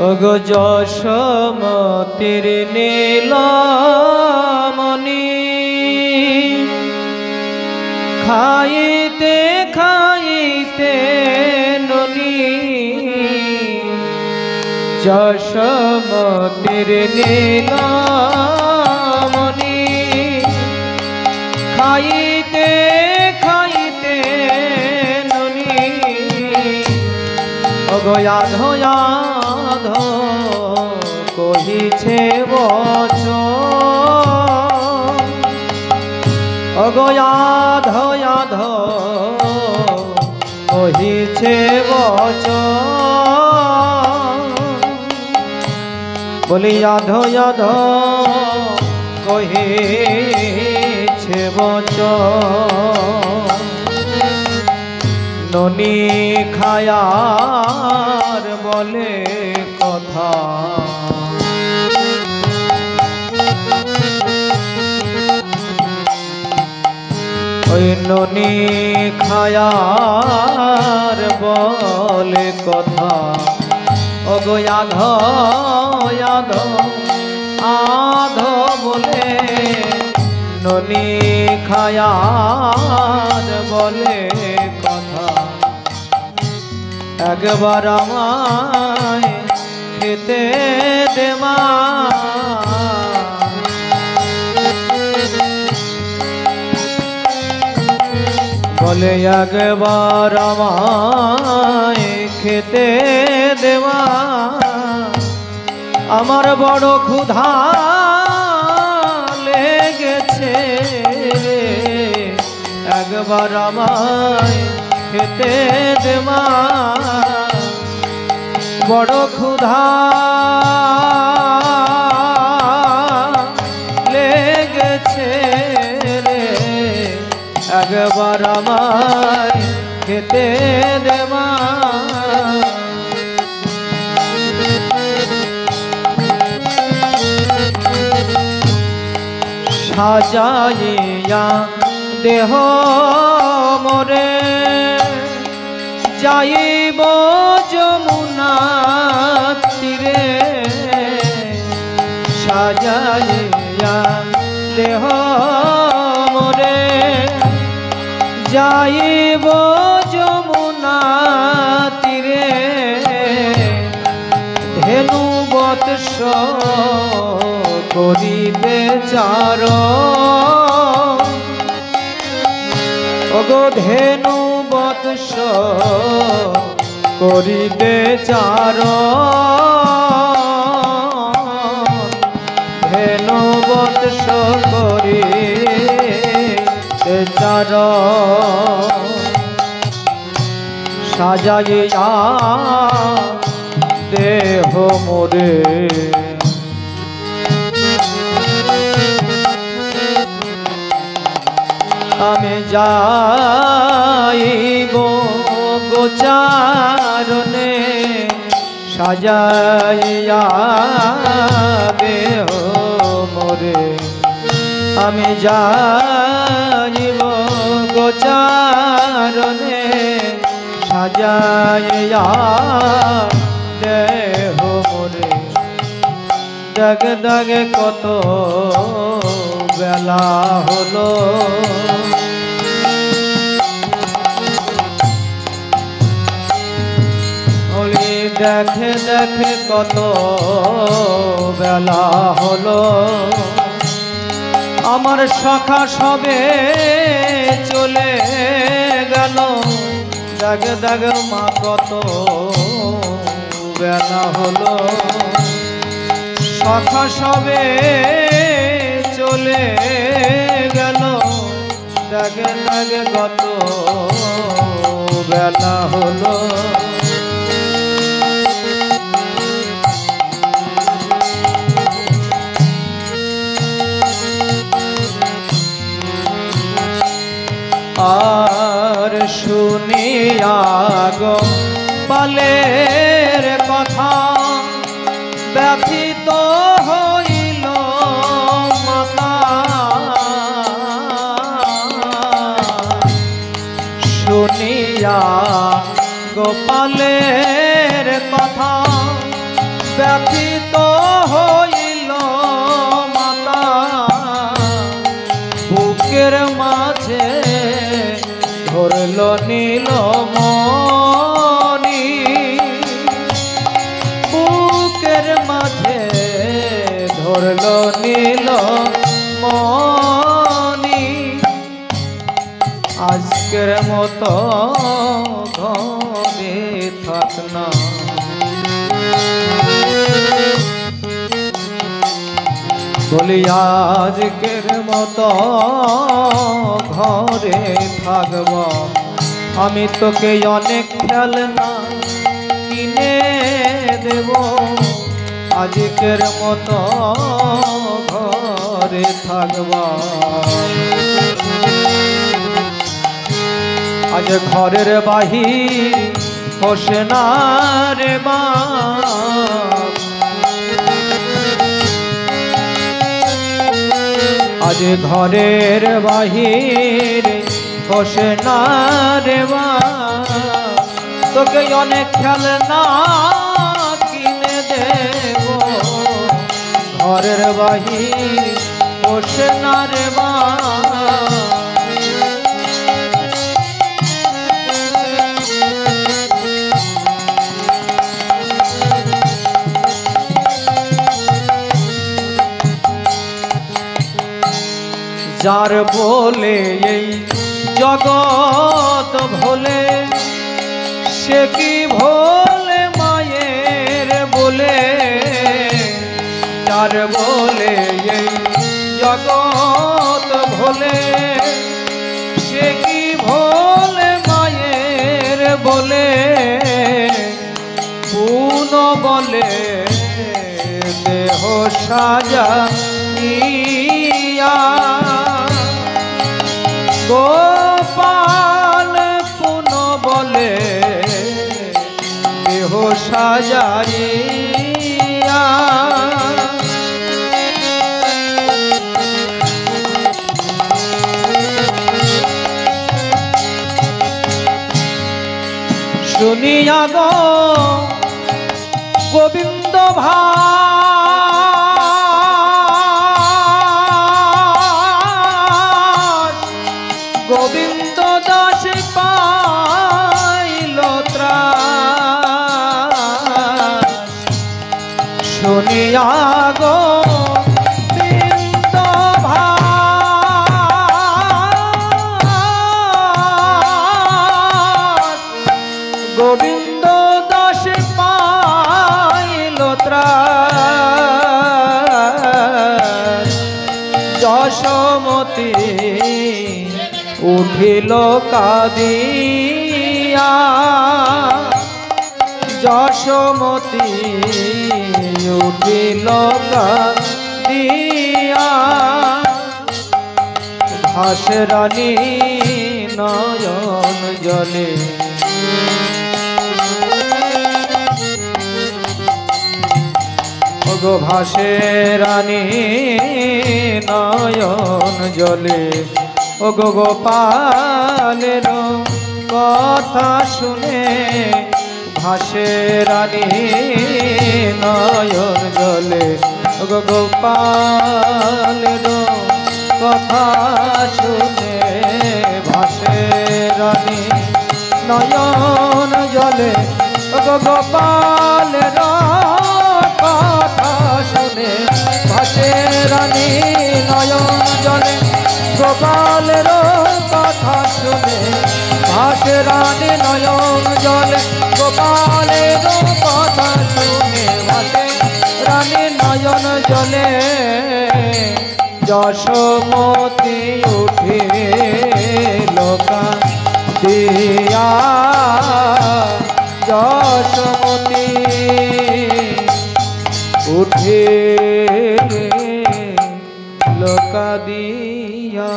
ওগো যশোমতির নীলমণি খাইতে খাইতে ননি যশোমতির নীলমণি খাইতে খাইতে ননি ওগো আধো আধো কহিছে বচন ওগো আধো আধো কহিছে বচন বলি আধো আধো কহিছে বচন ননি খায়ার বলে কথা ওই ননি খায়ার বলে কথা ওগো আধো আধো আধো বলে ননি খায়ার বলে কথা একবার আমায় খেতে দে মা বলে একবার আমায় খেতে দে মা আমার বড় ক্ষুধা লেগেছে একবার আমায় খেতে দে মা বড় ক্ষুধা লেগেছে রে একবার আমায় খেতে দে মা সাজাইয়া দেহ মোরে যাইব যমুনা তীরে সাজাইয়া দেহ মোরে যাইব যমুনা তীরে ধেনু বৎস করিতে চার ওগো ধেনু বৎস করিতে চার ধেনু বৎস করিতে চার সাজাইয়া দেহ মোরে আমি যাইব গোচারণে সাজাইয়া দেহ মোরে আমি যাইব গোচারণে সাজাইয়া দেহ মোরে দাগ দাগে কত বেলা হলো ওলি দেখে দেখে কত বেলা হলো আমার সখা সবে চলে গেল দাগ দাগ মা কত বেলা হলো সখা সবে চলে গেল দাগে দাগে কত বেলা হলো আর শুনিয়া গো পালের কথা ব্যথিত হইল মাতা শুনিয়া গোপালের কথা ব্যথিত হইল মাতা বুকের মাঝে ধরল নীল মনি বুকের মাঝে ধরল নীল মনি আজকের মতো ঘরে থাক না বলি আজকের মতো ঘরে থাকব আমি তোকে অনেক খেলনা কিনে দেব আজকের মতো ঘরে থাকব আজ ঘরের বাহির হোসে না রে বাপ আজ ঘরের বাহির হোসে না রে বাপ তোকে অনেক খেলনা কিনে দেব ঘরের বাহির হোসে না রে বাপ যার বলে এই জগৎ ভোলে সে কি ভোলে মায়ের বলে যার বলে এই জগৎ ভোলে সে কি ভোলে মায়ের বলে পুন বলে দেহ সাজা গোপাল পুন বলে দেহ সাজাইয়া শুনিয়া গো গোবিন্দ গোবিন্দ দাস পাইল ত্রাস শুনিয়া গোবিন্দ গোবিন্দ দাস পাইল ত্রাস যশোমতী উঠিল কাঁদিয়া যশোমতী উঠিল কাঁদিয়া ভাসে রানী নয়ন জলে ওগো ভাসে রানী নয়ন জলে ও গো গোপালের কথা শুনে ভাসে রানী নয়ন জলে ও গো গোপালের কথা শুনে ভাসে রানী নয়ন জলে ও গো গোপালের কথা শুনে ভাসে রানী নয়ন জলে গোপালের কথা শুনে ভাসে রানী নয়ন জলে গোপালের কথা শুনে ভাসে রানী নয়ন জলে যশোমতী উঠিল কাঁদিয়া যশোমতী উঠিল কাঁদিয়া